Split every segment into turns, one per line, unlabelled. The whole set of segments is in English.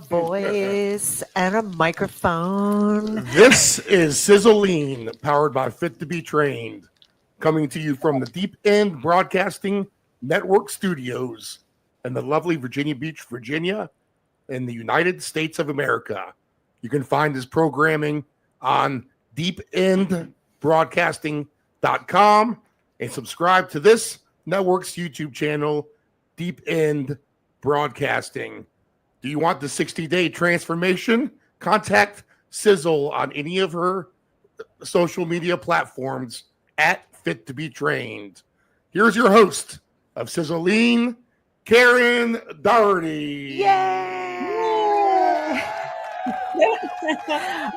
voice and a microphone.
This is Sizzle, powered by Fit to Be Trained, coming to you from the Deep End Broadcasting Network studios in the lovely Virginia Beach, Virginia, in the United States of America. You can find this programming on deependbroadcasting.com and subscribe to this network's YouTube channel, Deep End Broadcasting. Do you want the 60-day transformation? Contact Sizzle on any of her social media platforms at Fit to Be Trained. Here's your host of Sizzle, Karen Dougherty.
Yay!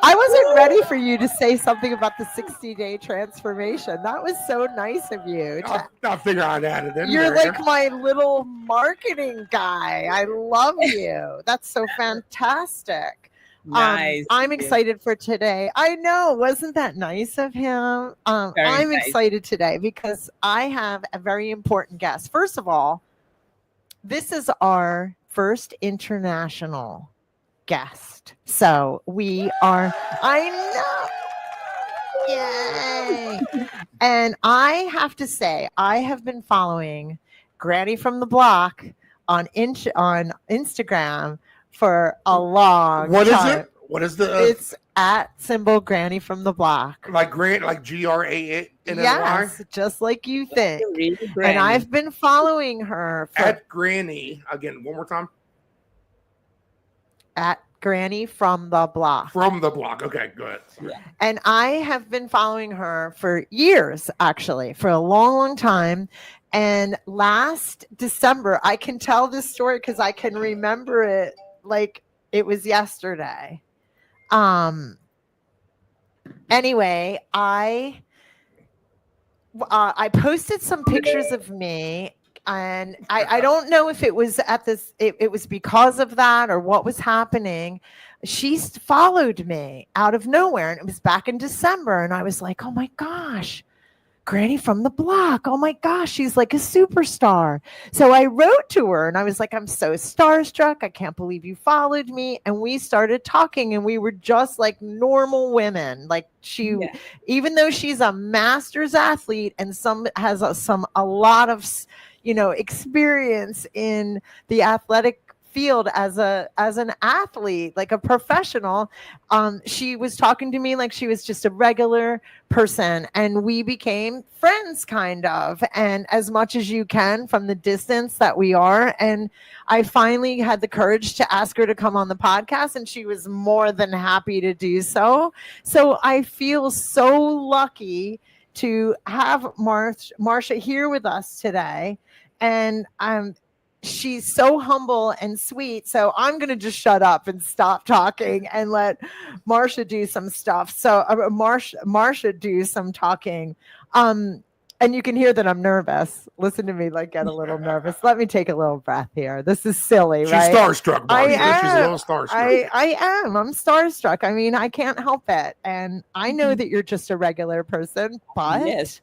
I wasn't ready for you to say something about the 60-day transformation. That was so nice of you.
I'll figure out how to add it in.
You're like my little marketing guy. I love you. That's so fantastic.
Nice.
I'm excited for today. I know. Wasn't that nice of him? I'm
nice.
excited today because I have a very important guest. First of all, this is our first international guest. So we are, I know. Yay. And I have to say, I have been following Granny from the Block on Instagram for a long time.
What is it? What is the?
It's at symbol Granny from the Block.
Like GRANNY?
Yes, just like you think.
Really
And I've been following her for
At Granny. Again, one more time.
at Granny from the Block.
From the Block. Okay, go ahead.
Yeah.
And I have been following her for years, actually, for a long, long time. And last December, I can tell this story because I can remember it like it was yesterday. Anyway, I posted some pictures of me, and I don't know if it was at this, it was because of that or what was happening. She followed me out of nowhere, and it was back in December, and I was like, oh my gosh, Granny from the Block. Oh my gosh, she's like a superstar. So I wrote to her and I was like, I'm so starstruck. I can't believe you followed me. And we started talking, and we were just like normal women. Like even though she's a master's athlete and has a lot of, experience in the athletic field as an athlete, like a professional, she was talking to me like she was just a regular person, and we became friends kind of, and as much as you can from the distance that we are. And I finally had the courage to ask her to come on the podcast, and she was more than happy to do so. So I feel so lucky to have Marsha here with us today, and she's so humble and sweet. So I'm going to just shut up and stop talking and let Marsha do some stuff. So Marsha do some talking. And you can hear that I'm nervous. Listen to me, get a little nervous. Let me take a little breath here. This is silly, right?
She's starstruck, Marty.
I am.
She's a little starstruck.
I am. I'm starstruck. I mean, I can't help it. And I know that you're just a regular person, but
yes.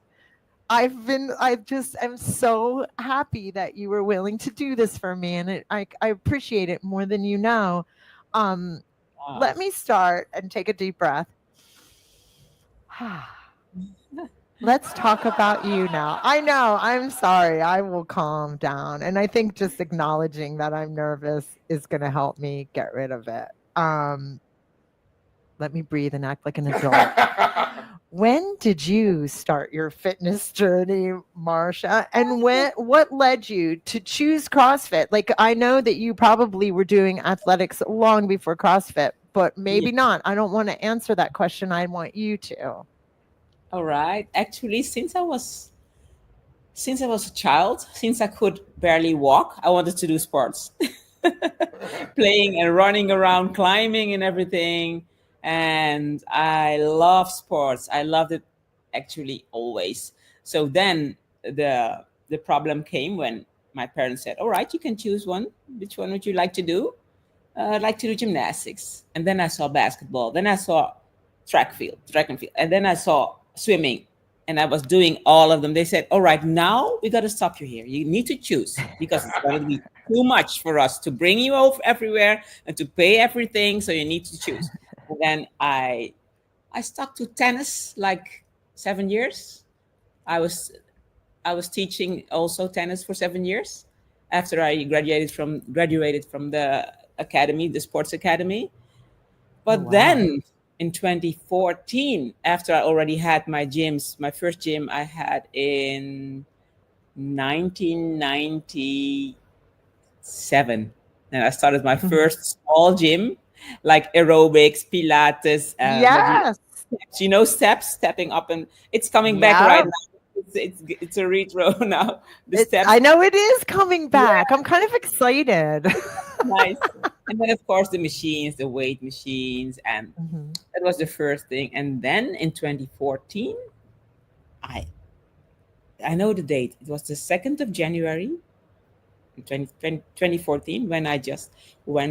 I just am so happy that you were willing to do this for me, and I appreciate it more than you know. Let me start and take a deep breath. Let's talk about you now. I know, I'm sorry. I will calm down, and I think just acknowledging that I'm nervous is going to help me get rid of it. Let me breathe and act like an adult. When did you start your fitness journey, Marsha? And what led you to choose CrossFit? Like, I know that you probably were doing athletics long before CrossFit, but maybe not. I don't want to answer that question. I want you to.
All right. Actually, since I was a child, since I could barely walk, I wanted to do sports. Playing and running around, climbing and everything. And I love sports. I loved it actually always. So then the problem came when my parents said, all right, you can choose one. Which one would you like to do? I'd like to do gymnastics. And then I saw basketball. Then I saw track and field. And then I saw swimming. And I was doing all of them. They said, all right, now we got to stop you here. You need to choose because it's going to be too much for us to bring you over everywhere and to pay everything. So you need to choose. And then I stuck to tennis like 7 years. I was teaching also tennis for 7 years after I graduated from the academy, the sports academy. But then in 2014, after I already had my first gym I had in 1997. And I started my first small gym, like aerobics, Pilates.
Yes.
Stepping up, and it's coming back right now. It's a retro now.
I know it is coming back. I'm kind of excited.
Nice. And then of course the machines, the weight machines, and that was the first thing. And then in 2014, I know the date. It was the 2nd of January 2014 when I just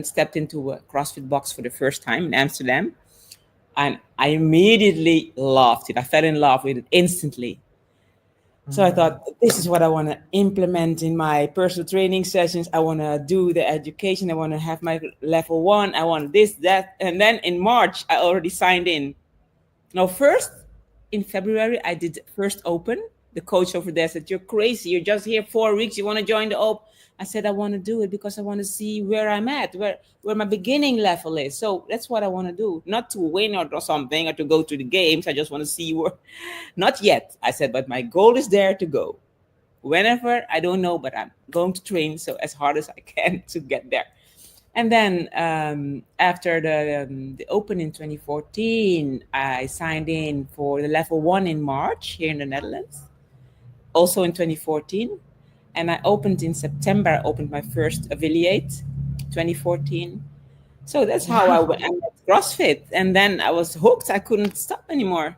stepped into a CrossFit box for the first time in Amsterdam. And I immediately loved it. I fell in love with it instantly. So I thought, this is what I want to implement in my personal training sessions. I want to do the education. I want to have my level 1. I want this, that. And then in March, I already signed in. Now, first, in February, I did first open. The coach over there said, you're crazy. You're just here 4 weeks. You want to join the open? I said, I want to do it because I want to see where I'm at, where my beginning level is. So that's what I want to do. Not to win or something or to go to the games. I just want to see where. Not yet. I said, but my goal is there to go. Whenever, I don't know, but I'm going to train so as hard as I can to get there. And then after the open in 2014, I signed in for the level 1 in March here in the Netherlands. Also in 2014. And I opened in September. I opened my first affiliate, 2014. So that's how I went at CrossFit. And then I was hooked. I couldn't stop anymore.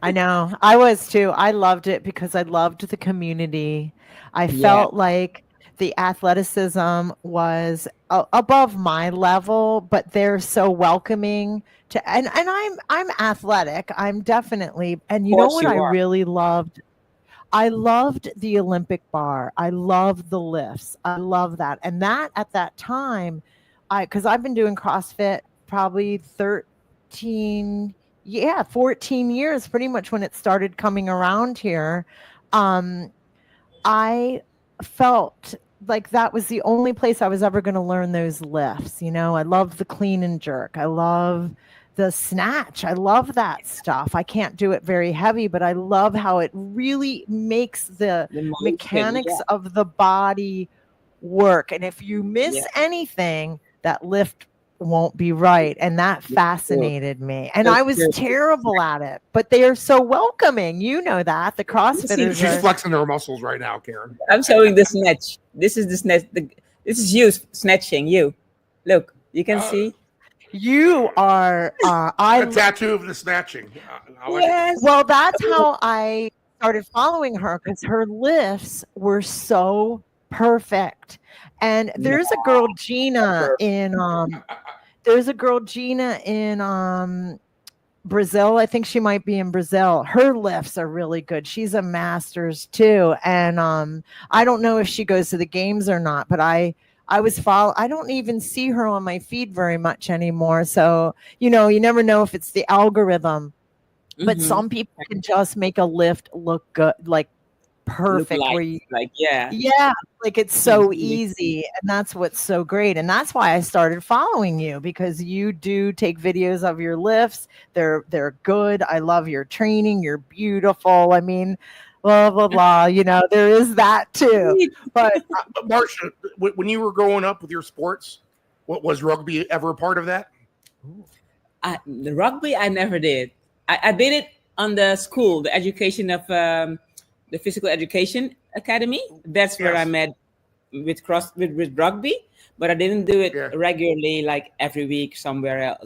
I know. I was too. I loved it because I loved the community. I felt like the athleticism was above my level, but they're so welcoming to. And I'm athletic. I'm definitely. And you know what I really loved? I loved the Olympic bar. I loved the lifts. I love that. And that at that time, because I've been doing CrossFit probably 14 years, pretty much when it started coming around here. I felt like that was the only place I was ever going to learn those lifts. I love the clean and jerk. I love the snatch. I love that stuff. I can't do it very heavy, but I love how it really makes the mechanics of the body work. And if you miss anything, that lift won't be right. And that fascinated me. And I was terrible at it, but they are so welcoming. You know that. The CrossFitters
She's flexing her muscles right now, Karen.
I'm showing the snatch. This is the snatch. This is you snatching. You. Look, you can see.
You are
a tattoo of the snatching.
Yes.
Well, that's how I started following her, because her lifts were so perfect. And there's a girl Gina in Brazil. I think she might be in Brazil. Her lifts are really good. She's a master's too. And I don't know if she goes to the games or not, but I don't even see her on my feed very much anymore. So, you never know if it's the algorithm, but some people can just make a lift look good, like perfect. Like it's so easy. And that's what's so great. And that's why I started following you, because you do take videos of your lifts. They're good. I love your training. You're beautiful. I mean, blah, blah, blah. There is that too. But
Marsha, when you were growing up with your sports, was rugby ever a part of that?
The rugby, I never did. I did it on the school, the education of the physical education academy. That's where I met with rugby, but I didn't do it regularly, like every week somewhere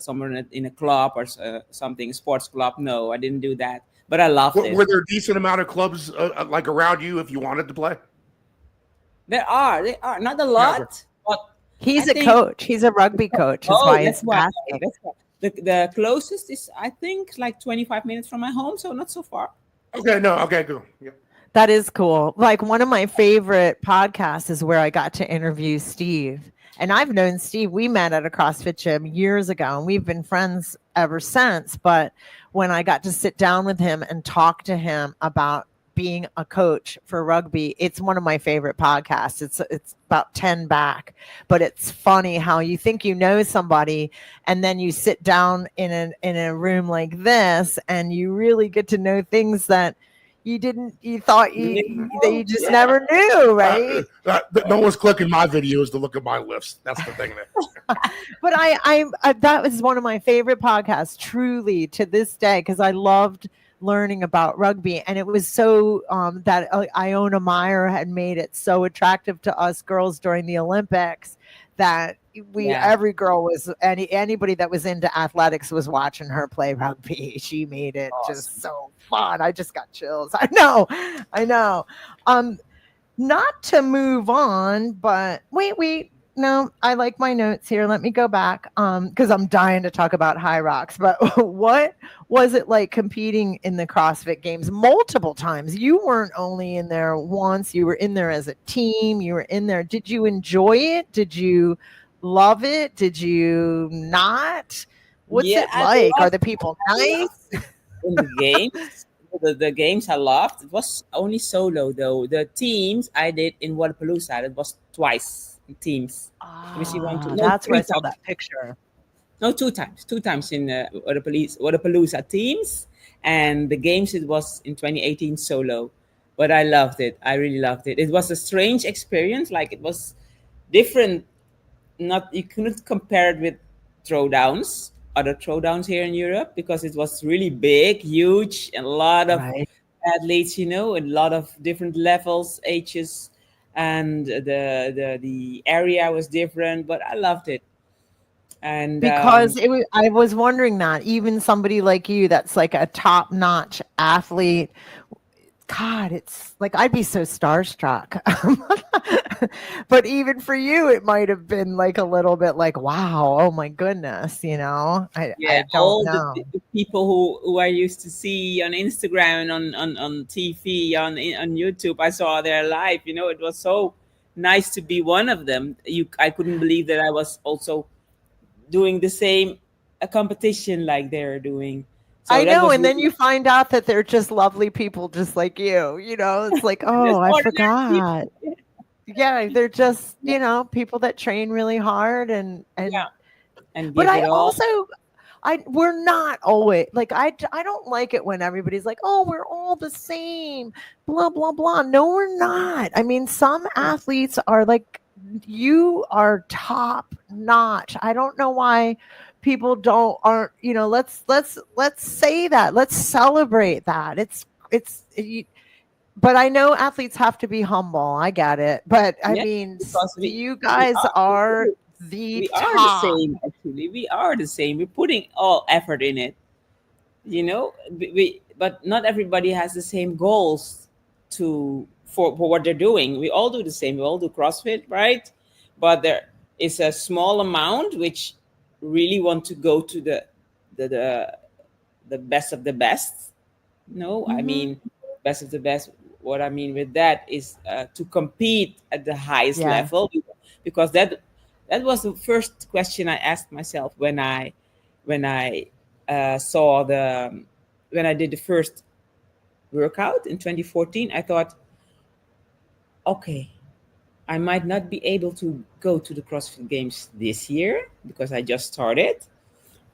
in a club or something, sports club. No, I didn't do that. But I loved it.
Were there a decent amount of clubs like around you if you wanted to play?
There are not a lot. But
he's a coach. He's a rugby coach.
That's why. The closest is, I think, like 25 minutes from my home, so not so far.
Okay, cool. Yeah.
That is cool. Like one of my favorite podcasts is where I got to interview Steve. And I've known Steve. We met at a CrossFit gym years ago, and we've been friends ever since. But when I got to sit down with him and talk to him about being a coach for rugby, it's one of my favorite podcasts. It's about 10 back, but it's funny how you think you know somebody, and then you sit down in a room like this, and you really get to know things that you thought that you just never knew, right?
No one's clicking my videos to look at my lifts. That's the thing.
But I that was one of my favorite podcasts, truly, to this day, because I loved learning about rugby, and it was so that Iona Meyer had made it so attractive to us girls during the Olympics that every girl was anybody that was into athletics was watching her play rugby. She made it just so fun. I just got chills. I know. Not to move on, but wait. No, I like my notes here. Let me go back because I'm dying to talk about High Rocks. But what was it like competing in the CrossFit Games multiple times? You weren't only in there once. You were in there as a team. You were in there. Did you enjoy it? Did you love it? Did you not? What's it like? Are the people nice?
In the games, the games I loved. It was only solo though. The teams I did in Wadapalooza, it was twice. Teams. Let me see,
that's where I saw that picture.
No, two times in Wadapalooza teams, and the games it was in 2018 solo. But I loved it. I really loved it. It was a strange experience. Like it was different. You couldn't compare it with throwdowns, other throwdowns here in Europe, because it was really big, huge, and a lot of athletes. A lot of different levels, ages. And the area was different, but I loved it. And
because I was wondering that even somebody like you, that's like a top-notch athlete, God, it's like I'd be so starstruck. But even for you, it might have been like a little bit like, wow, oh my goodness, I don't know.
The people who I used to see on Instagram, on TV, on YouTube, I saw their live. It was so nice to be one of them. I couldn't believe that I was also doing the same competition like they're doing. So
I know, and then you find out that they're just lovely people, just like you. It's like, oh, I forgot. Yeah, they're just people that train really hard and but I also we're not always like I don't like it when everybody's like, oh, we're all the same, blah blah blah. No, we're not. I mean, some athletes are like, you are top notch. I don't know why people aren't let's say that, let's celebrate that. But I know athletes have to be humble. I get it. But I mean, you guys are the top.
We are the same, actually. We are the same. We're putting all effort in it. But not everybody has the same goals for what they're doing. We all do the same. We all do CrossFit, right? But there is a small amount which really want to go to the best of the best. I mean, best of the best. What I mean with that is to compete at the highest level, because that was the first question I asked myself when I saw when I did the first workout in 2014. I thought, okay, I might not be able to go to the CrossFit Games this year because I just started.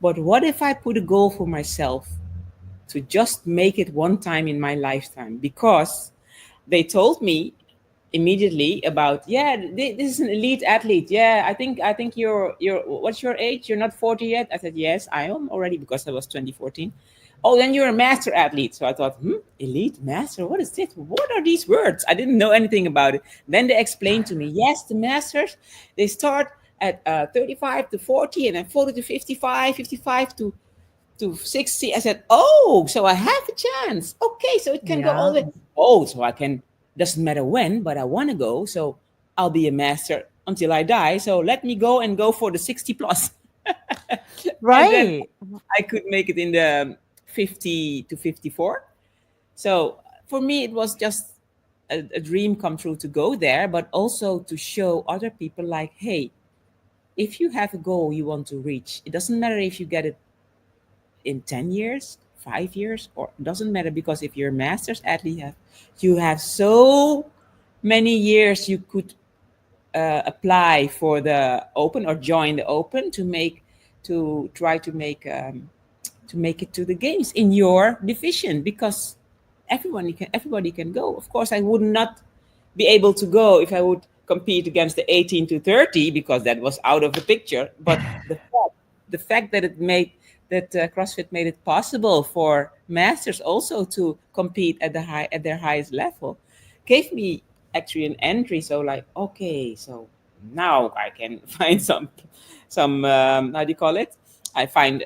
But what if I put a goal for myself to just make it one time in my lifetime? Because they told me immediately about, this is an elite athlete. I think you're what's your age? You're not 40 yet. I said, yes, I am already, because I was 2014. Oh, then you're a master athlete. So I thought, elite, master, what is this? What are these words? I didn't know anything about it. Then they explained to me, yes, the masters, they start at 35 to 40, and then 40 to 55, 55 to 60. I said, oh, so I have a chance. Okay, so it can go all the way. Oh, so I can, doesn't matter when, but I want to go. So I'll be a master until I die. So let me go for the 60 plus.
Right.
I could make it in the 50 to 54. So for me, it was just a dream come true to go there, but also to show other people like, hey, if you have a goal you want to reach, it doesn't matter if you get it in 10 years, 5 years, or it doesn't matter, because if you're a master's athlete, you have so many years you could apply for the open or join the open to try to make it to the games in your division, because everybody can go. Of course, I would not be able to go if I would compete against the 18 to 30, because that was out of the picture. But the fact that CrossFit made it possible for masters also to compete at their highest level gave me actually an entry. So like, okay, so now I can find some how do you call it? I find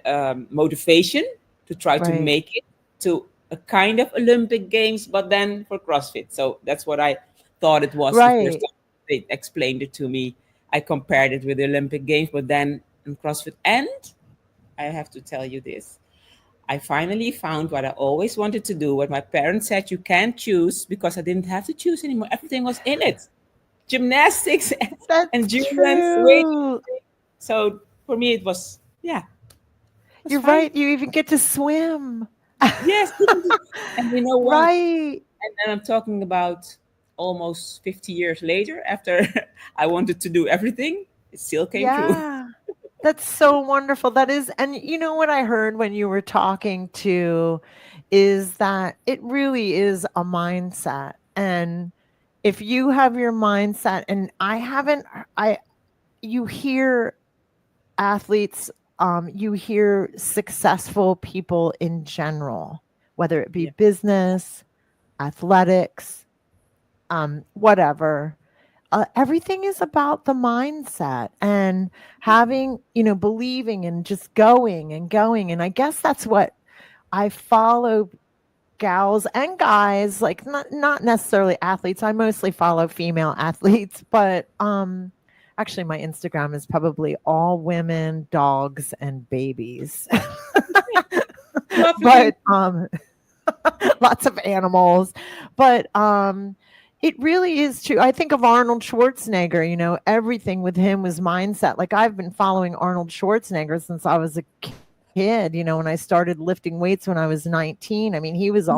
motivation to try to
Right.
make it to a kind of Olympic Games, but then for CrossFit. So that's what I thought it was the first
Right.
time they explained it to me. I compared it with the Olympic Games, but then in CrossFit. And I have to tell you this. I finally found what I always wanted to do, what my parents said you can't choose, because I didn't have to choose anymore. Everything was in it. Gymnastics,
That's
endurance, weight.
true.
So for me, it was, yeah, it was
You're
fine.
right. You even get to swim.
Yes. And you know what?
Right.
And then I'm talking about almost 50 years later, after I wanted to do everything, it still came true.
Yeah. That's so wonderful. That is, and you know what I heard when you were talking to is that it really is a mindset. And if you have your mindset, and you hear athletes, you hear successful people in general, whether it be
Yeah.
business, athletics, whatever. Everything is about the mindset and having, believing and just going and going. And I guess that's what I follow gals and guys, like not necessarily athletes. I mostly follow female athletes, but actually my Instagram is probably all women, dogs, and babies.
Lovely.
But lots of animals. But it really is true. I think of Arnold Schwarzenegger, everything with him was mindset. Like I've been following Arnold Schwarzenegger since I was a kid, when I started lifting weights when I was 19. I mean, he was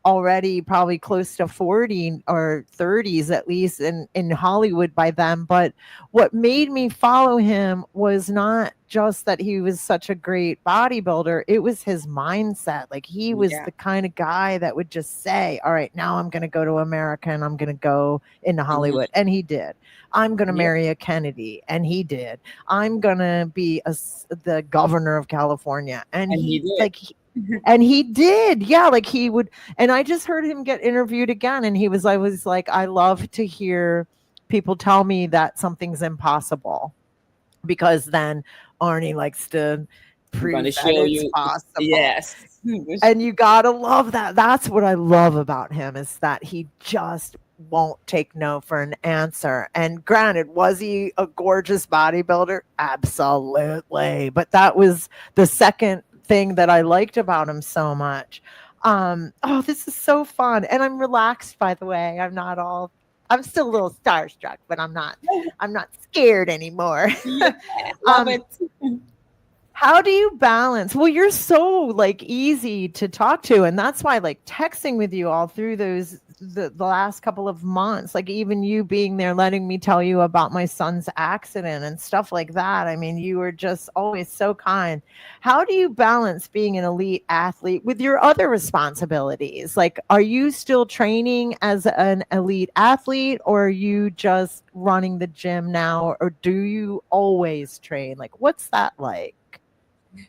already probably close to 40 or 30s at least in Hollywood by then. But what made me follow him was not just that he was such a great bodybuilder, it was his mindset. Like he was
Yeah.
the kind of guy that would just say, all right, now I'm going to go to America and I'm going to go into Hollywood. And he did. I'm going to
Yeah.
marry a Kennedy. And he did. I'm going to be the governor of California. And
And he did.
and he did. Yeah. Like he would. And I just heard him get interviewed again. And I was like, I love to hear people tell me that something's impossible, because then Arnie likes to
I'm going to
prove that
show
it's
you.
possible.
Yes.
And you gotta love that. That's what I love about him, is that he just won't take no for an answer. And granted, was he a gorgeous bodybuilder? Absolutely. But that was the second thing that I liked about him so much. This is so fun. And I'm relaxed, by the way. I'm still a little starstruck, but I'm not scared anymore.
Yeah, love it.
How do you balance? Well, you're so like easy to talk to, and that's why like texting with you all through the last couple of months, like even you being there letting me tell you about my son's accident and stuff like that. I mean, you were just always so kind. How do you balance being an elite athlete with your other responsibilities? Like, are you still training as an elite athlete, or are you just running the gym now, or do you always train? Like, what's that like?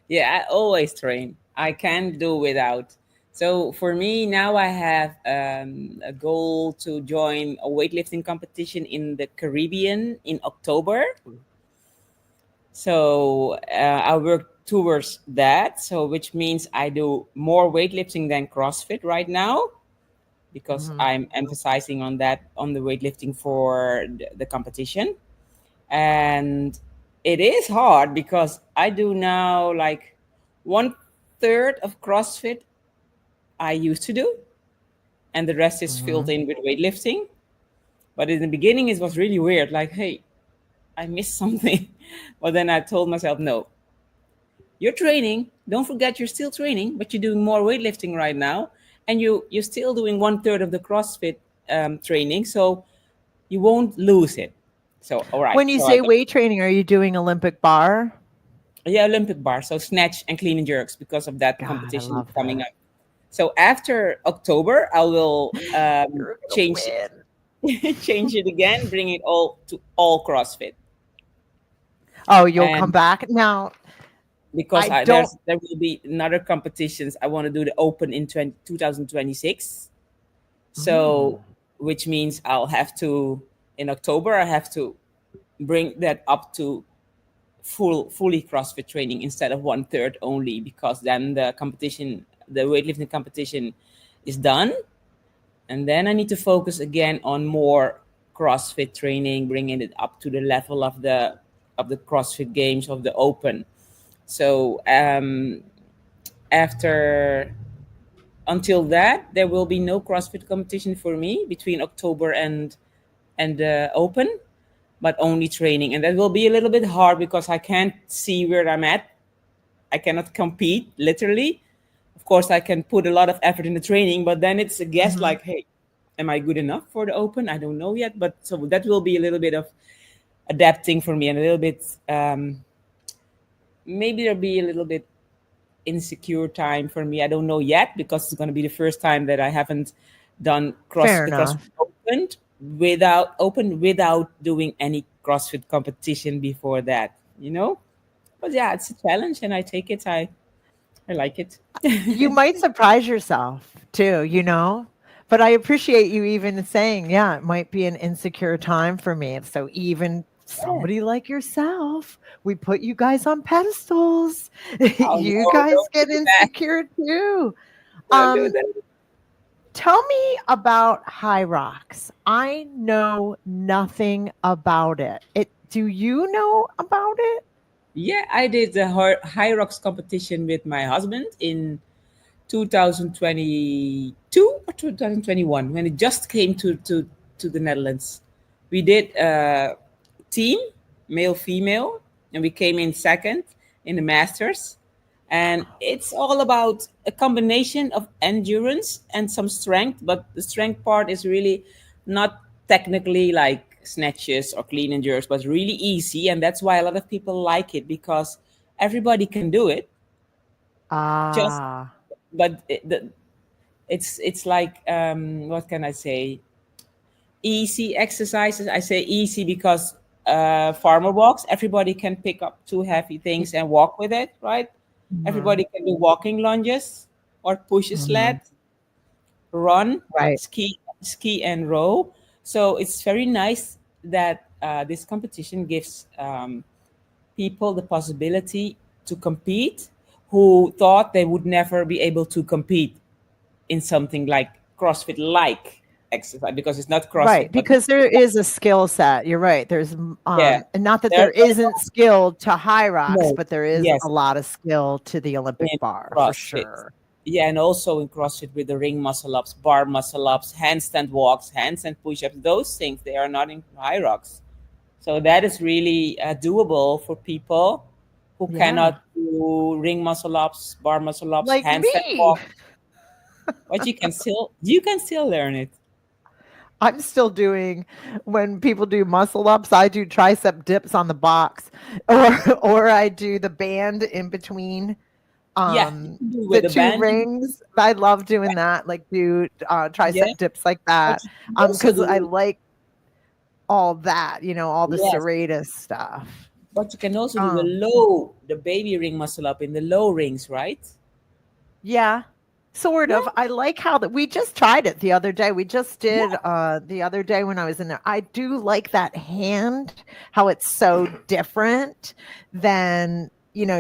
Yeah, I always train. I can't do without. So for me now, I have a goal to join a weightlifting competition in the Caribbean in October. So I work towards that. So which means I do more weightlifting than CrossFit right now, because
Mhm.
I'm emphasizing on that, on the weightlifting for the competition. And it is hard because I do now like 1/3 of CrossFit I used to do, and the rest is filled in with weightlifting. But in the beginning, it was really weird. Like, hey, I missed something. But then I told myself, no, you're training. Don't forget you're still training, but you're doing more weightlifting right now. And you're still doing 1/3 of the CrossFit training. So you won't lose it. So, all right.
When you
So
say weight training, are you doing Olympic bar?
yeah, Olympic bar. So snatch and clean and jerks because of that
God, I
competition
love
coming
that.
up. So after October, I will
You're gonna
change
win.
change it again, bring it all to all CrossFit.
Oh, you'll come
And
back now.
because
I don't.
there will be another competitions. I want to do the Open in 2026. So, which means I'll have to, in October, I have to bring that up to fully CrossFit training instead of 1/3 only, because then the competition, the weightlifting competition is done. And then I need to focus again on more CrossFit training, bringing it up to the level of the CrossFit Games, of the Open. So after until that, there will be no CrossFit competition for me between October and Open, but only training, and that will be a little bit hard because I can't see where I'm at. I cannot compete literally. Of course, I can put a lot of effort in the training, but then it's a guess like, hey, am I good enough for the Open? I don't know yet, but so that will be a little bit of adapting for me, and a little bit maybe there'll be a little bit insecure time for me. I don't know yet, because it's going to be the first time that I haven't done
Fair
CrossFit
enough.
open without doing any CrossFit competition before that, you know. But yeah, it's a challenge, and I take it. I like it.
You might surprise yourself too, you know. But I appreciate you even saying, yeah, it might be an insecure time for me. So even
Yeah.
somebody like yourself, we put you guys on pedestals.
Oh
You
no,
guys
don't
get
do that.
insecure too.
Don't do
Um,
that.
Tell me about High Rocks. I know nothing about it. Do you know about it?
Yeah, I did the High Rocks competition with my husband in 2022 or 2021, when it just came to the Netherlands. We did a team, male, female, and we came in second in the Masters. And it's all about a combination of endurance and some strength, but the strength part is really not technically like snatches or clean and jerks, but really easy. And that's why a lot of people like it, because everybody can do it. Just
Ah,
but it's like what can I say, easy exercises. I say easy because farmer walks, everybody can pick up two heavy
y-
things and walk with it, right?
mhm,
Everybody can do walking lunges or push a
mhm.
sled, run,
Right.
ski and row. So it's very nice that this competition gives people the possibility to compete who thought they would never be able to compete in something like CrossFit like exercise, because it's not CrossFit,
Right,
but
because there is a skill set. You're right.
yeah,
And not that
there's
there isn't skill to high rocks,
no,
but there is a
yes,
lot of skill to the Olympic
in
bar for
CrossFit.
sure.
Yeah, and also in CrossFit with the ring muscle ups, bar muscle ups, handstand walks, handstand push ups, those things, they are not in high rocks. So that is really doable for people who
Yeah.
cannot do ring muscle ups, bar muscle ups,
Like
handstand
me.
walk, but you can still learn it.
I'm still doing when people do muscle ups, I do tricep dips on the box or I do the band in between
Yeah, you can do
the
with a
two
band.
rings. I love doing that, like do
Yeah,
tricep dips like
but
that.
you can also
Because I
do
like all that, all the
yes,
serratus stuff.
but you can also do
Um
the baby ring muscle up in the low rings, right?
Yeah, sort
Yeah,
of. I like how that we just tried it the other day. We just
yeah,
did the other day when I was in there. I do like that hand, how it's so different than,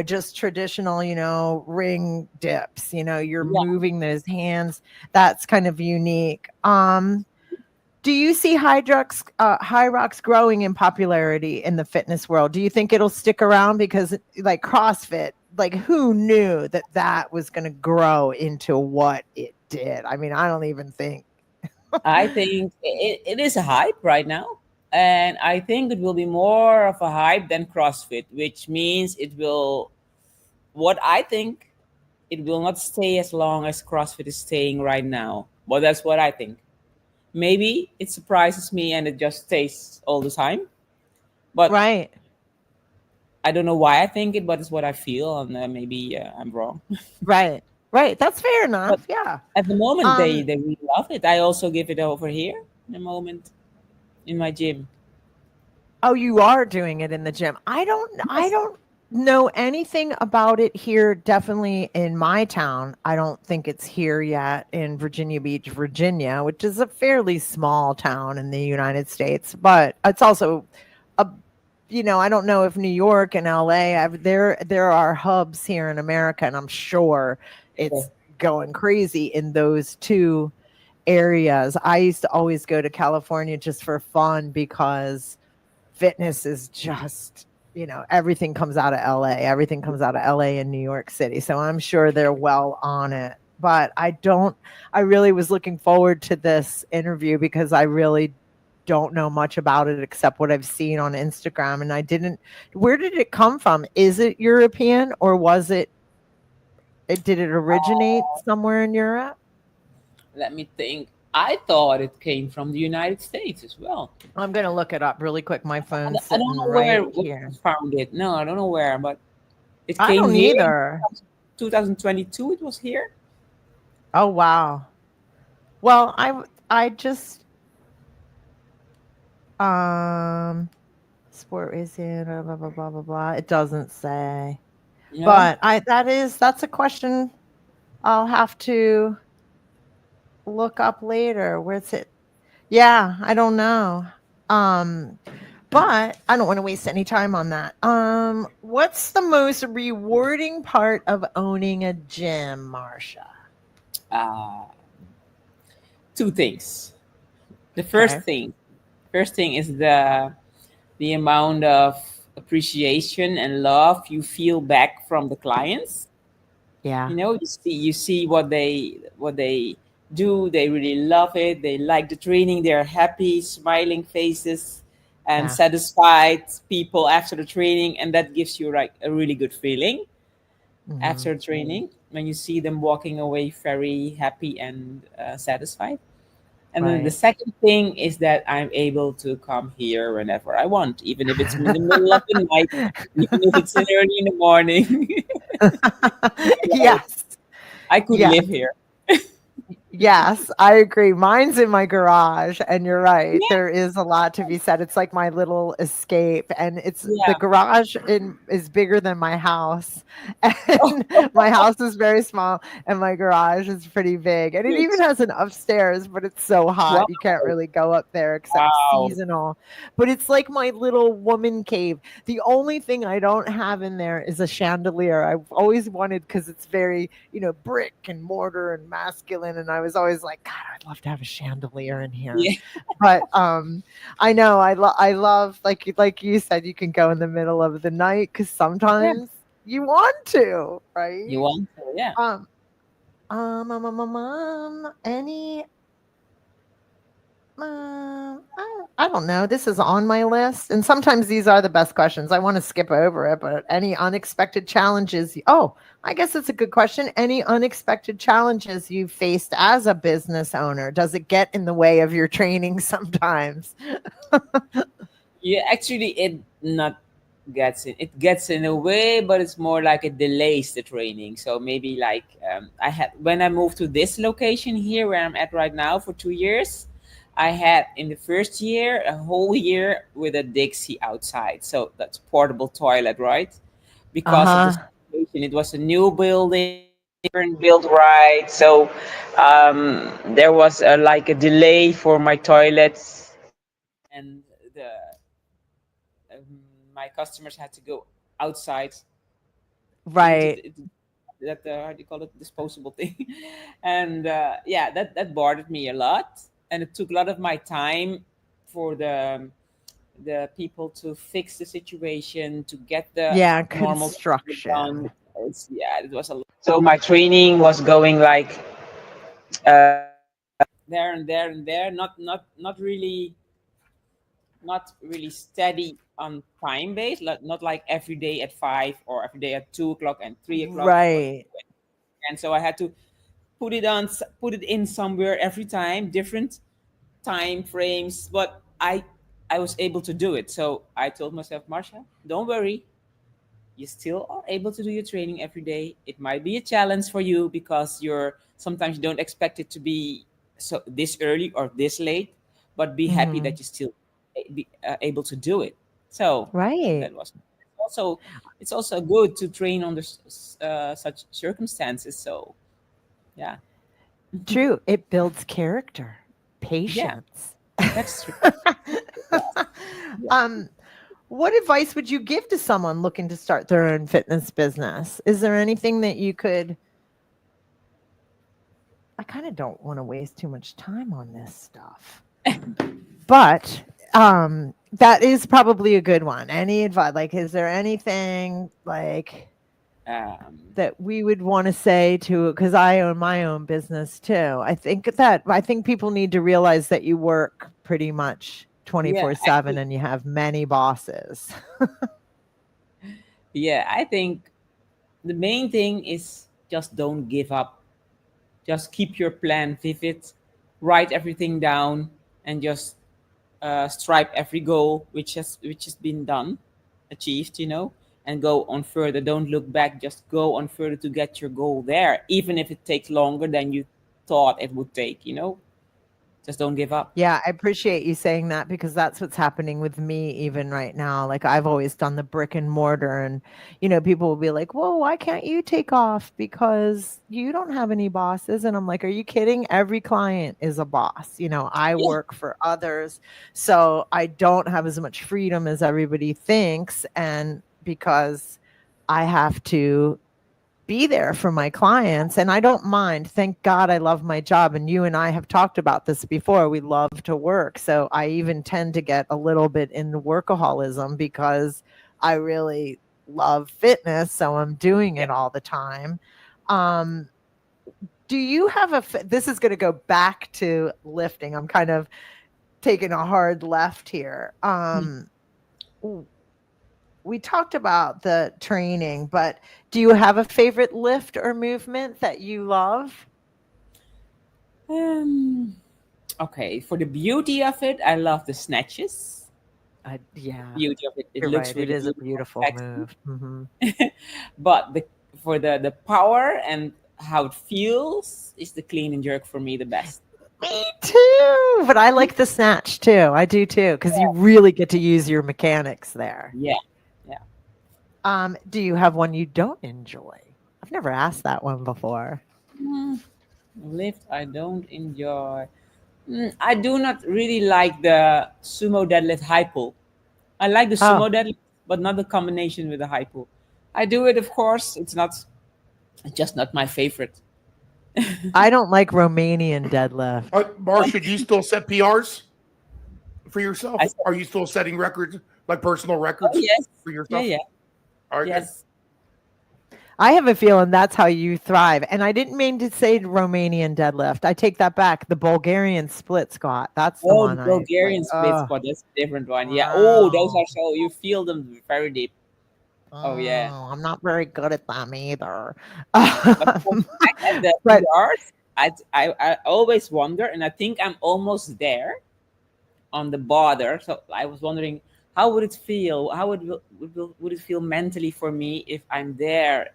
just traditional, ring dips. You're
yeah.
moving those hands. That's kind of unique. Do you see high rocks growing in popularity in the fitness world? Do you think it'll stick around? Because like CrossFit, like who knew that was going to grow into what it did? I mean, I don't even think.
I think it is a hype right now. And I think it will be more of a hype than CrossFit, which means it will, what I think, it will not stay as long as CrossFit is staying right now. But that's what I think. Maybe it surprises me and it just stays all the time. But
Right.
I don't know why I think it, but it's what I feel. And maybe I'm wrong.
Right. Right. That's fair
But
enough. Yeah.
at the moment,
Um,
they really love it. I also give it over here in a moment in my gym.
oh, you are doing it in the gym. I
Yes.
don't know anything about it here, definitely in my town. I don't think it's here yet in Virginia Beach, Virginia, which is a fairly small town in the United States, but it's also a I don't know if New York and LA, there are hubs here in America, and I'm sure
Sure.
it's going crazy in those two areas. I used to always go to California just for fun because fitness is just, everything comes out of LA. Everything comes out of LA and New York City. So I'm sure they're well on it. But I really was looking forward to this interview because I really don't know much about it except what I've seen on Instagram. And where did it come from? Is it European, or did it originate somewhere in Europe?
Let me think. I thought it came from the United States as well.
I'm going to look it up really quick. My phone's
I don't
sitting
know where,
right
where
here.
I found it. No, I don't know where, but it
I
came
don't
here in
either.
2022. It was here.
Oh, wow. Well, I just um sport is in blah blah blah blah blah blah. It doesn't say.
No.
But that's a question I'll have to look up later. Where's it? Yeah, I don't know. Um but I don't want to waste any time on that. What's the most rewarding part of owning a gym, Marsha?
Uh, Two things. The
Okay.
first thing is the amount of appreciation and love you feel back from the clients.
Yeah.
You see what they do. They really love it. They like the training. They're happy, smiling faces, and
Yeah.
satisfied people after the training, and that gives you like a really good feeling
Hmm.
after training when you see them walking away very happy and satisfied. And then the
Right.
second thing is that I'm able to come here whenever I want, even if it's in the middle of the night, even if it's early in the morning. Like,
Yes.
I could
Yes.
live here.
Yes, I agree. Mine's in my garage, and you're right.
Yeah,
There is a lot to be said. It's like my little escape, and it's the
yeah.
garage is bigger than my house, and my house is very small, and my garage is pretty big, and it
Good.
even has an upstairs, but it's so
Wow.
hot you can't really go up there except
Wow.
seasonal. But it's like my little woman cave. The only thing I don't have in there is a chandelier. I've always wanted, because it's very, brick and mortar and masculine. And I was always like, God, I'd love to have a chandelier in here.
Yeah.
But I know I love, like you said, you can go in the middle of the night because
Yeah.
sometimes you want to,
You
right?
want to? Yeah.
Um, any I don't know. This is on my list, and sometimes these are the best questions. I want to skip over it, but any unexpected challenges? Oh, I guess it's a good question. Any unexpected challenges you faced as a business owner? Does it get in the way of your training sometimes?
Yeah. Actually, it gets in a way, but it's more like it delays the training. So maybe like I had when I moved to this location here where I'm at right now for 2 years. I had in the first year a whole year with a Dixie outside, so that's portable toilet, right?
Uh
Because of the
huh.
situation, it was a new building, weren't built right, so there was like a delay for my toilets, and the um, my customers had to go outside into
Right.
that how do you call it, disposable thing. And yeah, that bothered me a lot, and it took a lot of my time for the people to fix the situation, to get the
Yeah.
normal procedure
Construction.
done. It was a lot. So my training was going like uh, there and there and there, not really steady on time base, not like every day at 5 or every day at 2 o'clock and 3 o'clock.
Right.
And so I had to put it in somewhere every time, different time frames. But I was able to do it. So I told myself, Marsha, don't worry. You still are able to do your training every day. It might be a challenge for you because you're sometimes you don't expect it to be so this early or this late, but be happy
Mhm.
that you still be able to do it. So
Right.
that was also it's also good to train under such circumstances. So yeah,
True. It builds character,
yeah,
patience.
that's true. Yeah, yeah.
um, what advice would you give to someone looking to start their own fitness business? Is there anything that you could? I kind of don't want to waste too much time on this stuff, but that is probably a good one. Any advice? Like, is there anything like
Um,
that we would want to say to, because I own my own business too. I think people need to realize that you work pretty much
yeah,
24/7
actually,
and you have many bosses.
yeah. I think the main thing is just don't give up. Just keep your plan vivid, write everything down, and just strive every goal which has been done, achieved, and go on further. Don't look back. Just go on further to get your goal there, even if it takes longer than you thought it would take. Just don't give up.
Yeah, I appreciate you saying that because that's what's happening with me even right now. Like I've always done the brick and mortar and people will be like, "Whoa, why can't you take off because you don't have any bosses?" And I'm like, "Are you kidding? Every client is a boss. I
Yeah,
work for others. So I don't have as much freedom as everybody thinks and because I have to be there for my clients and I don't mind. Thank God I love my job. And you and I have talked about this before. We love to work. So I even tend to get a little bit into workaholism because I really love fitness. So I'm doing
yeah.
it all the time. Um, do you have this is going to go back to lifting. I'm kind of taking a hard left here. We talked about the training, but do you have a favorite lift or movement that you love?
Um, okay, for the beauty of it, I love the snatches.
Yeah,
Beauty of it, it
you're
looks
right. It
really
is a
beautiful,
beautiful
sexy.
move. Mhm.
But for the power and how it feels is the clean and jerk for me the best.
Me too, but I like the snatch too. I do too, because you really get to use your mechanics there.
Yeah, yeah.
Do you have one you don't enjoy? I've never asked that one before.
Mm, lift I don't enjoy. I do not really like the sumo deadlift high pull. I like the
Oh,
sumo deadlift, but not the combination with the high pull. I do it, of course. It's just not my favorite.
I don't like Romanian deadlift.
Marcia, do you still set PRs for
I
yourself?
said,
Are you still setting records, like personal
oh
records
yes,
for
yeah,
yourself?
yeah,
All right, good.
yes.
I have a feeling that's how you thrive. And I didn't mean to say Romanian deadlift. I take that back. The Bulgarian split squat. That's the
Oh, the
one I like.
Bulgarian split
Oh,
squat. That's a different one. Yeah. Oh, those are
wow.
so you feel them very deep. Oh yeah.
Oh, I'm not very good at them either.
But for back at the
But
PRs, I always wonder, and I think I'm almost there on the border. So I was wondering, how would it feel? How would it feel mentally for me if I'm there?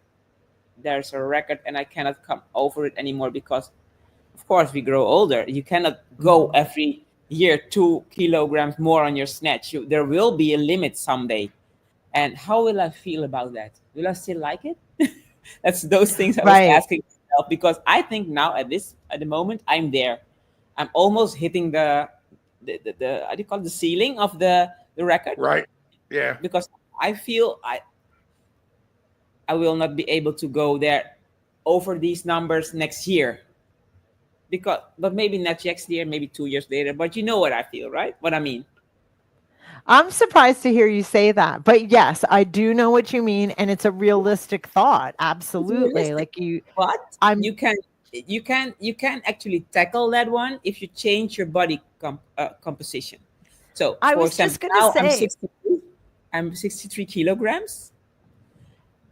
There's a record, and I cannot come over it anymore because, of course, we grow older. You cannot go
Mhm.
every year 2 kilograms more on your snatch. There will be a limit someday. And how will I feel about that? Will I still like it? That's those things I was
Right.
asking myself because I think now at the moment I'm there. I'm almost hitting the how do you call it, the ceiling of the record
Right. Yeah.
because I feel I will not be able to go there over these numbers next year but maybe not next year, maybe 2 years later. But you know what I feel, right? What I mean.
I'm surprised to hear you say that. But yes, I do know what you mean. And it's a realistic thought.
It's
Absolutely.
realistic,
Like you,
but
I'm
you can you can actually tackle that one if you change your body composition. So,
I
for
was just
example,
gonna
now
say,
I'm 63 kilograms.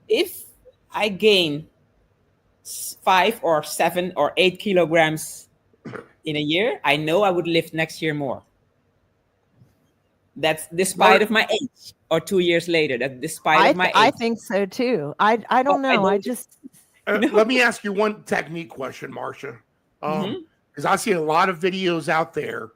If I gain 5 or 7 or 8 kilograms in a year, I know I would lift next year more. That's despite of my age, or 2 years later. That despite of my
I
age.
think so too. I don't
But I
know. I
don't.
just
Let me ask you one technique question, Marcia.
Mhm.
Because I see a lot of videos out there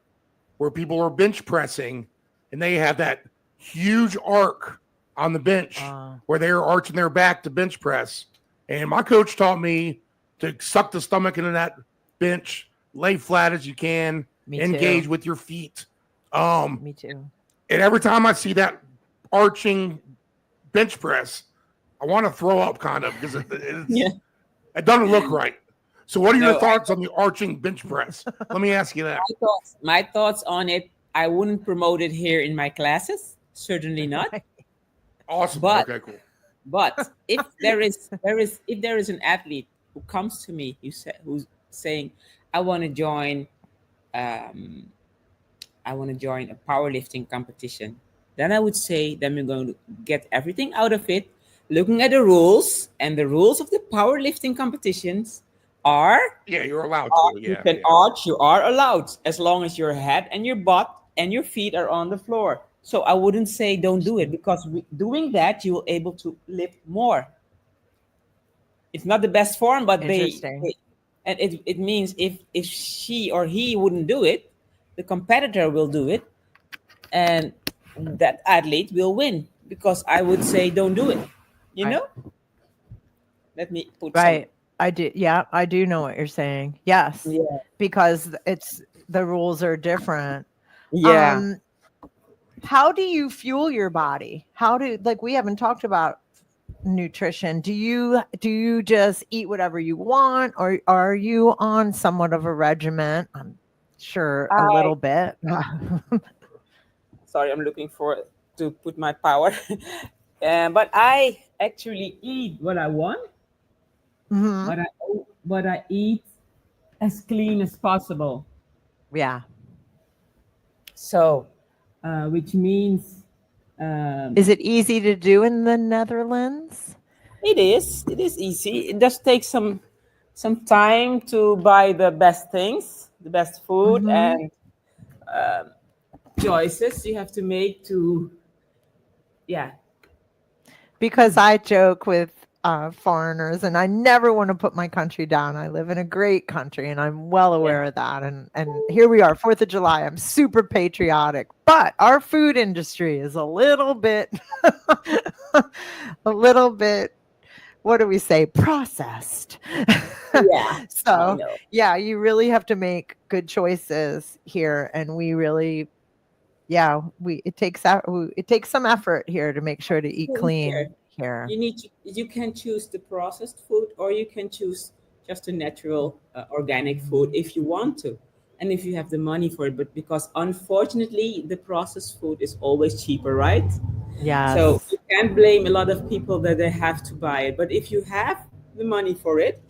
where people are bench pressing and they have that huge arc on the bench where they're arching their back to bench press. And my coach taught me to suck the stomach into that bench, lay flat as you can, engage with your feet.
me too.
And every time I see that arching bench press, I want to throw up kind of because it doesn't look right. So what are your thoughts on the arching bench press? Let me ask you that.
My thoughts on it, I wouldn't promote it here in my classes. Certainly not.
Awesome.
But,
okay, cool.
But if there is an athlete who comes to me, who's saying, I want to join a powerlifting competition, then I would say, then we're going to get everything out of it, looking at the rules, and the rules of the powerlifting competitions are
you're allowed to.
You can arch, you are allowed, as long as your head and your butt and your feet are on the floor. So I wouldn't say don't do it, because doing that you will able to lift more. It's not the best form, but and it means if she or he wouldn't do it, the competitor will do it, and that athlete will win, because I would say don't do it. You know? Let me put
right. I do. Yeah, I do know what you're saying. Yes.
Yeah.
Because the rules are different.
Yeah.
How do you fuel your body? We haven't talked about nutrition. Do you just eat whatever you want, or are you on somewhat of a regimen? I'm sure a little bit.
Sorry, I'm looking to put my power. But I actually eat what I want.
Mm-hmm.
But I eat as clean as possible.
Yeah.
So, which means,
is it easy to do in the Netherlands?
It is easy. It just takes some time to buy the best things, the best food, and choices you have to make to,
Because I joke with foreigners, and I never want to put my country down. I live in a great country, and I'm well aware of that. And here we are, 4th of July. I'm super patriotic, but our food industry is a little bit, what do we say? Processed.
Yeah.
So you really have to make good choices here, and we really, it takes some effort here to make sure to eat clean here.
You can choose the processed food, or you can choose just a natural organic food if you want to, and if you have the money for it. But because unfortunately the processed food is always cheaper, right?
Yeah.
So you can't blame a lot of people that they have to buy it. But if you have the money for it,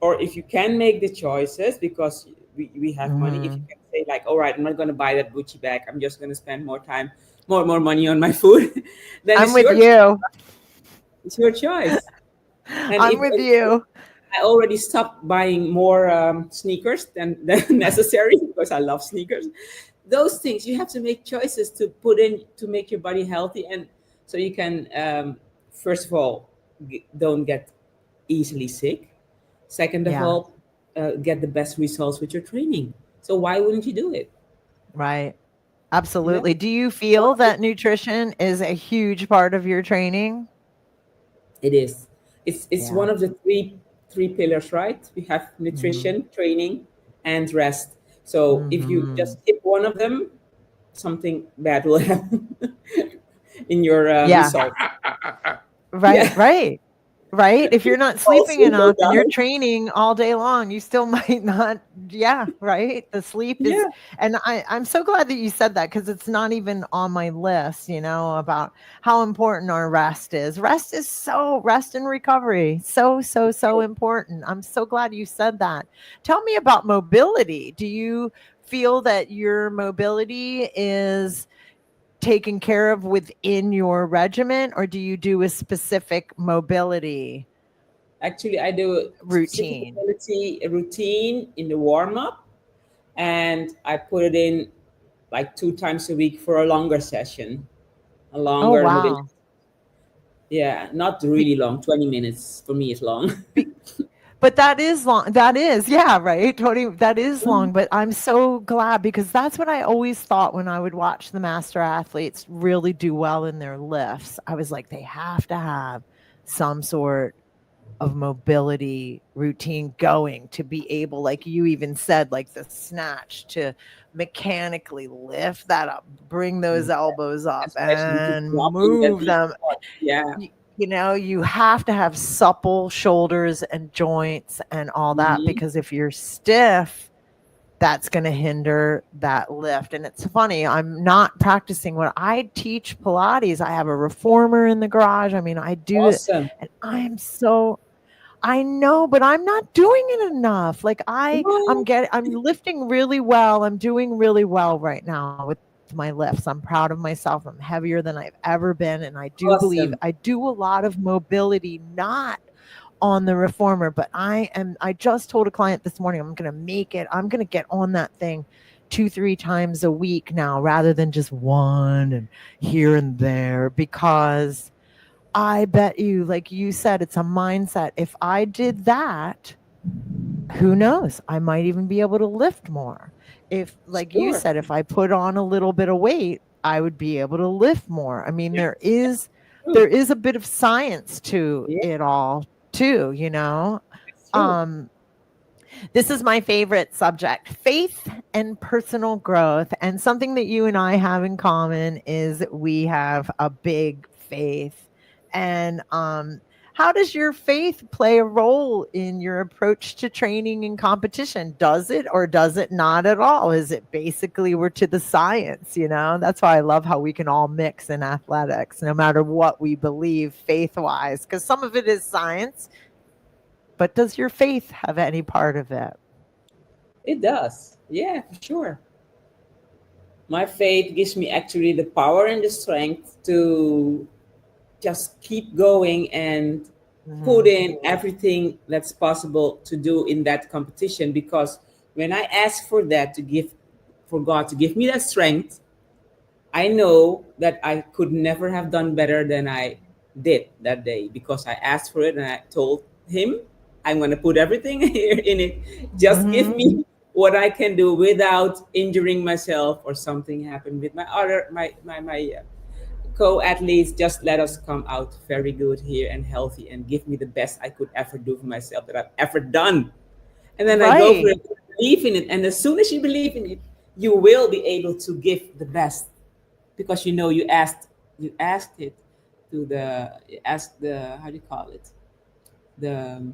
or if you can make the choices, because we have money, if you can say like, all right, I'm not going to buy that Gucci bag, I'm just going to spend more money on my food, then
I'm with you.
It's your choice. And
I'm with you.
I already stopped buying more sneakers than necessary, because I love sneakers. Those things you have to make choices to put in to make your body healthy, and so you can first of all don't get easily sick. Second of all, get the best results with your training. So why wouldn't you do it?
Right. Absolutely. Do you feel that nutrition is a huge part of your training?
It is. It's one of the three pillars, right? We have nutrition, training, and rest. So if you just skip one of them, something bad will happen in your result.
Right. right? If you're not
Also
sleeping
go
enough and you're
down.
training all day long, you still might not. Yeah, right. The sleep is,
Yeah.
and I'm so glad that you said that because it's not even on my list, about how important our rest is. Rest and recovery. So important. I'm so glad you said that. Tell me about mobility. Do you feel that your mobility is taken care of within your regimen, or do you do a specific mobility
Actually, I do a specific
routine?
mobility routine in the warm up, and I put it in like 2 times a week for a longer session, a
Oh,
longer mobility.
wow.
Yeah, not
Be,
really long. 20 minutes for me is long.
be, but that is long. That is, yeah, right. 20, that is
Mhm.
long. But I'm so glad because that's what I always thought when I would watch the master athletes really do well in their lifts. I was like, they have to have some sort of mobility routine going to be able, like you even said, like the snatch, to mechanically lift that up, bring those elbows up
Especially to
and
dropping that
move
big
them.
squat. Yeah.
You have to have supple shoulders and joints and all that,
Hmm.
because if you're stiff, that's going to hinder that lift. And it's funny, I'm not practicing what I teach Pilates. I have a reformer in the garage. I mean, I do it,
Awesome.
and I know, but I'm not doing it enough. Like
No.
I'm lifting really well. I'm doing really well right now with my lifts. I'm proud of myself. I'm heavier than I've ever been. And I do believe
Awesome.
I do a lot of mobility, not on the reformer, but I just told a client this morning, I'm going to get on that thing 2-3 times a week now, rather than just one and here and there, because I bet you, like you said, it's a mindset. If I did that, who knows? I might even be able to lift more. If, like you
Sure.
said, if I put on a little bit of weight, I would be able to lift more. I mean,
Yeah.
there
True.
is a bit of science to
Yeah,
it all too.
it's true.
Um, this is my favorite subject, faith and personal growth. And something that you and I have in common is we have a big faith. And how does your faith play a role in your approach to training and competition? Does it or does it not at all? Is it basically we're to the science? That's why I love how we can all mix in athletics, no matter what we believe faith wise, because some of it is science, but does your faith have any part of it?
It does. Yeah, for sure. My faith gives me actually the power and the strength to just keep going and put
Mhm.
in everything that's possible to do in that competition, because when I ask for that, to give for God to give me that strength, I know that I could never have done better than I did that day, because I asked for it and I told him, I'm going to put everything here in it. Just give
Mhm.
me what I can do without injuring myself or something happened with my co-athletes. Just let us come out very good here and healthy and give me the best I could ever do for myself that I've ever done. And then I go for
Right.
it, believe in it. And as soon as you believe in it, you will be able to give the best, because you asked it to you asked the, how do you call it, the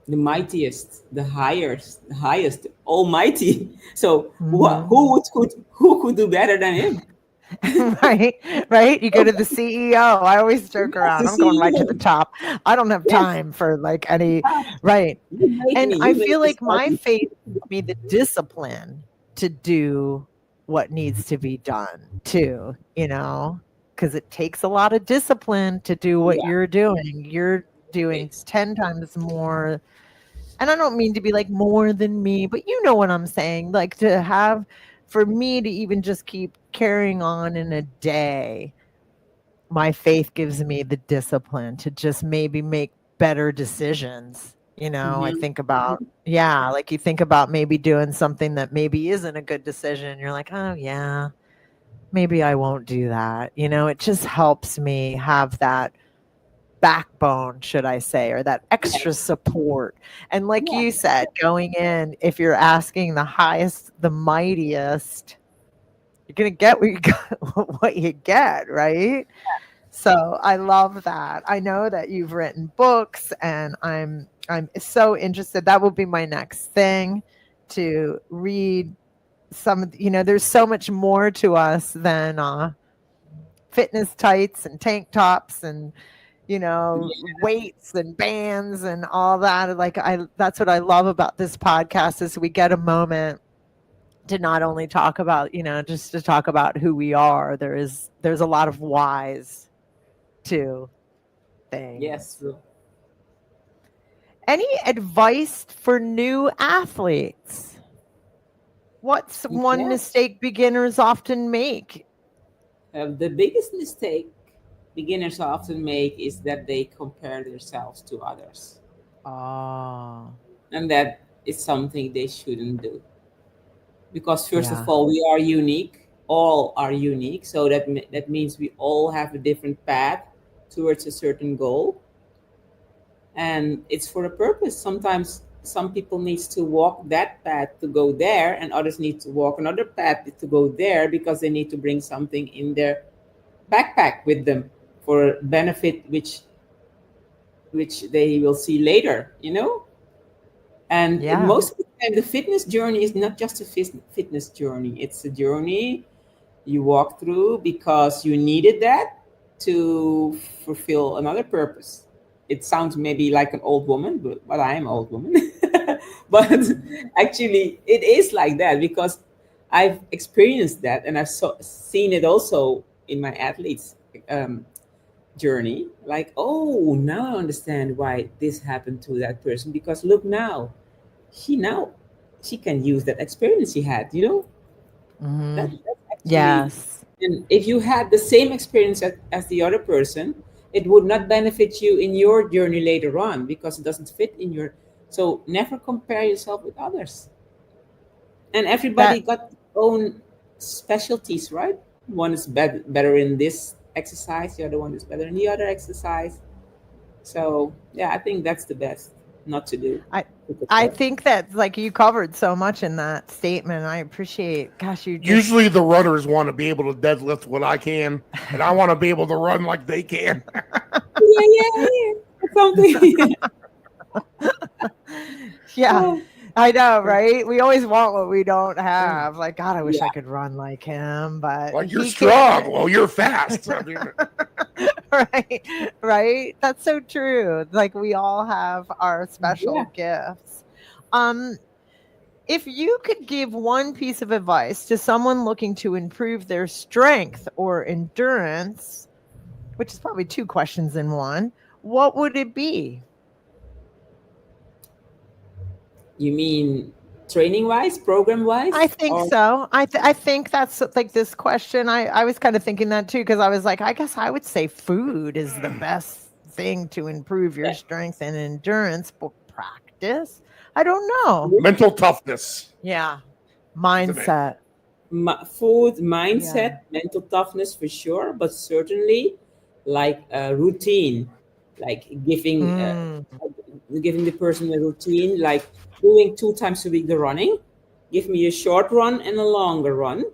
mightiest, the highest almighty. So
Mhm.
who could do better than him?
Right. Right. You go to the CEO. I always joke
Yes, the
around. I'm going right to the
CEO.
top. I don't have
Yes.
time for like any. Right. And I
You made
feel
this
like my
party.
faith gives me the discipline to do what needs to be done too, because it takes a lot of discipline to do what
Yeah.
you're doing. You're doing
It's
10 times more. And I don't mean to be like more than me, but you know what I'm saying. Like for me to even just keep carrying on in a day, my faith gives me the discipline to just maybe make better decisions. I
mhm.
think about, yeah, like you think about maybe doing something that maybe isn't a good decision. You're like, oh, yeah, maybe I won't do that. It just helps me have that backbone, should I say, or that extra
Yes.
support. And like
Yeah.
you said, going in, if you're asking the highest, the mightiest, you're gonna get what you got, what you get, right? So I love that. I know that you've written books, and I'm so interested. That will be my next thing, to read some of, there's so much more to us than fitness tights and tank tops and weights and bands and all that. Like, that's what I love about this podcast, is we get a moment to not only talk about, just to talk about who we are. There's a lot of whys to things.
Yes.
Any advice for new athletes? What's one
Yes.
mistake beginners often make?
The biggest mistake beginners often make is that they compare themselves to others.
Oh,
And that is something they shouldn't do. Because first
yeah.
of all, we are unique. All are unique. So that means we all have a different path towards a certain goal. And it's for a purpose. Sometimes some people needs to walk that path to go there, and others need to walk another path to go there, because they need to bring something in their backpack with them for benefit, which they will see later, And
Yeah.
most of the time, the fitness journey is not just a fitness journey. It's a journey you walk through because you needed that to fulfill another purpose. It sounds maybe like an old woman, but I am an old woman. But actually, it is like that, because I've experienced that, and I've seen it also in my athletes' journey. Like, oh, now I understand why this happened to that person, because look now, she can use that experience she had.
Mhm.
That's actually,
Yes.
and if you had the same experience as the other person, it would not benefit you in your journey later on, because it doesn't fit in your. So never compare yourself with others. And everybody
That
got their own specialties, right? One is better in this exercise, the other one is better in the other exercise. So yeah, I think that's the best not to do.
I
To
I
compare.
think that, like, you covered so much in that statement. I appreciate, gosh, you just
Usually the runners want to be able to deadlift what I can, and I want to be able to run like they can.
Yeah. Something.
Yeah,
Oh,
I know, right? We always want what we don't
Yeah.
have. Like, God, I wish I
yeah.
could run like him, but
Like, you're
he can't.
strong. Well, you're fast. I mean,
Right, right. That's so true. Like, we all have our special
Yeah.
gifts. Um, if you could give one piece of advice to someone looking to improve their strength or endurance, which is probably two questions in one, what would it be?
You mean training wise, program
I
wise,
think
or
so. I think that's like this question. I was kind of thinking that too, because I was like, I guess I would say food is the best thing to improve your
yeah,
strength and endurance, but practice, I don't know.
mental toughness.
Yeah,
To me.
mindset.
food,
Yeah.
mindset, mental toughness for sure, but certainly like a routine, like
Mm.
giving the person a routine, like doing 2 times a week the running. Give me a short run and a longer run,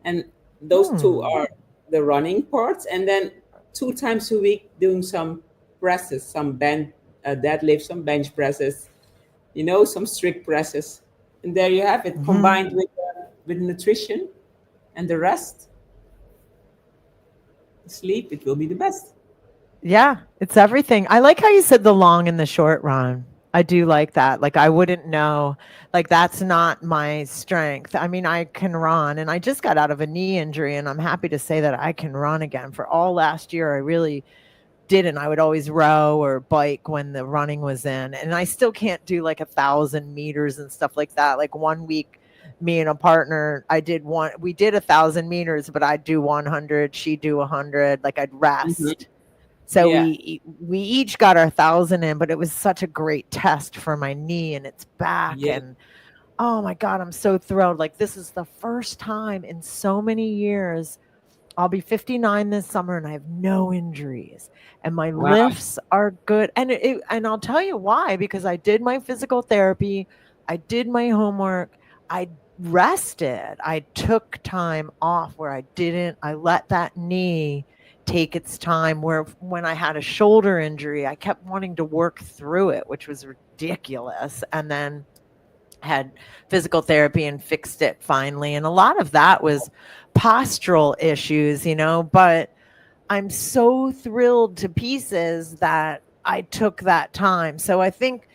and those two
Hmm.
are the running parts, and then 2 times a week doing some presses, some deadlifts, some bench presses, some strict presses, and there you have it,
Mhm.
combined with nutrition and the rest, sleep. It will be the best.
Yeah, it's everything. I like how you said the long and the short run. I do like that. Like, I wouldn't know, like, that's not my strength. I mean, I can run, and I just got out of a knee injury, and I'm happy to say that I can run again. For all last year, I really didn't. I would always row or bike when the running was in, and I still can't do like 1,000 meters and stuff like that. Like, one week, me and a partner, we did 1,000 meters, but I'd do 100, she'd do 100. Like, I'd
Mhm.
rest. So
Yeah.
we each got our 1,000 in, but it was such a great test for my knee and its back.
Yeah.
And oh my God, I'm so thrilled. Like, this is the first time in so many years. I'll be 59 this summer, and I have no injuries, and my
Wow.
lifts are good. And I'll tell you why, because I did my physical therapy, I did my homework, I rested, I took time off where I let that knee take its time. Where when I had a shoulder injury, I kept wanting to work through it, which was ridiculous. And then had physical therapy and fixed it finally. And a lot of that was postural issues, but I'm so thrilled to pieces that I took that time. So I think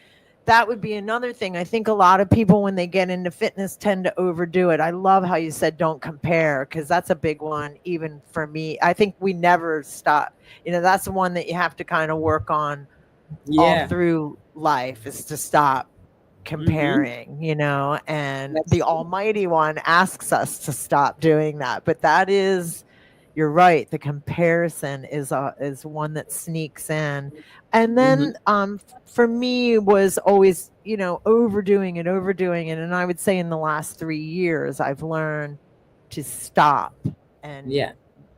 that would be another thing. I think a lot of people, when they get into fitness, tend to overdo it. I love how you said don't compare, because that's a big one, even for me. I think we never stop. That's the one that you have to kind of work on all through life, is to stop comparing, and
That's
the almighty one asks us to stop doing that. But that is, you're right, the comparison is one that sneaks in. And then for me was always overdoing it, and I would say in the last 3 years I've learned to stop and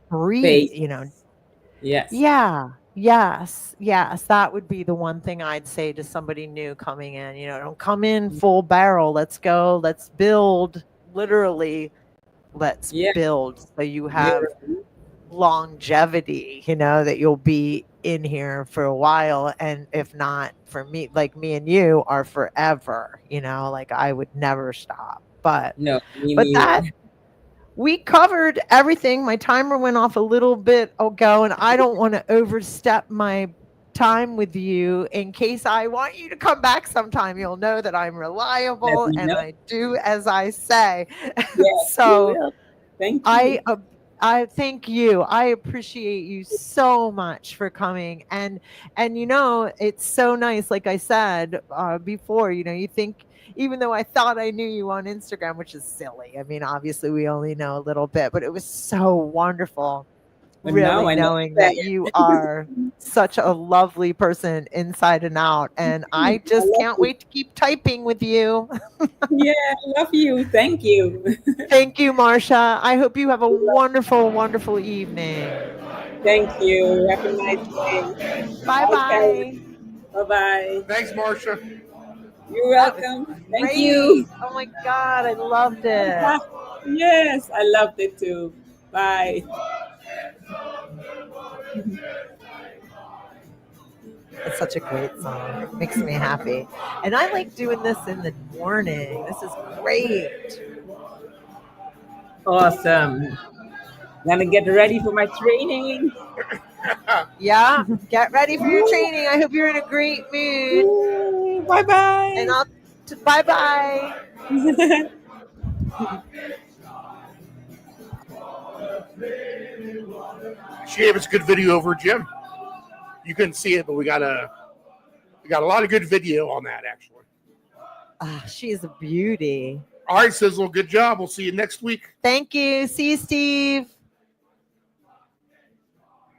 breathe. Yes, that would be the one thing I'd say to somebody new coming in. Don't come in full barrel. Let's go, let's build. Literally, let's build, so you have longevity, that you'll be in here for a while. And if not, for me, like me and you, are forever, like I would never stop. But that, we covered everything. My timer went off a little bit ago, and I don't want to overstep my time with you. In case I want you to come back sometime, you'll know that I'm reliable and I do as I say. So
thank you.
I thank you. I appreciate you so much for coming. And it's so nice. Like I said before, you think, even though I thought I knew you on Instagram, which is silly. I mean, obviously we only know a little bit, but it was so wonderful really knowing that you are such a lovely person inside and out. And I just can't wait to keep typing with you.
Yeah, I love you. Thank you.
Thank you, Marsha. I hope you have a wonderful, wonderful evening.
Thank you. Have a nice day.
Bye-bye.
Bye-bye.
Thanks, Marsha.
You're welcome. Thank you.
Oh my God, I loved it.
Yes, I loved it too. Bye.
It's such a great song. It makes me happy. And I like doing this in the morning. This is great.
Awesome. Gonna get ready for my training.
Yeah, get ready for your training. I hope you're in a great mood.
Bye-bye.
And bye-bye.
She gave us a good video over Jim. You couldn't see it, but we got a lot of good video on that, actually.
She's a beauty.
All right, Sizzle, good job. We'll see you next week.
Thank you. See you, Steve.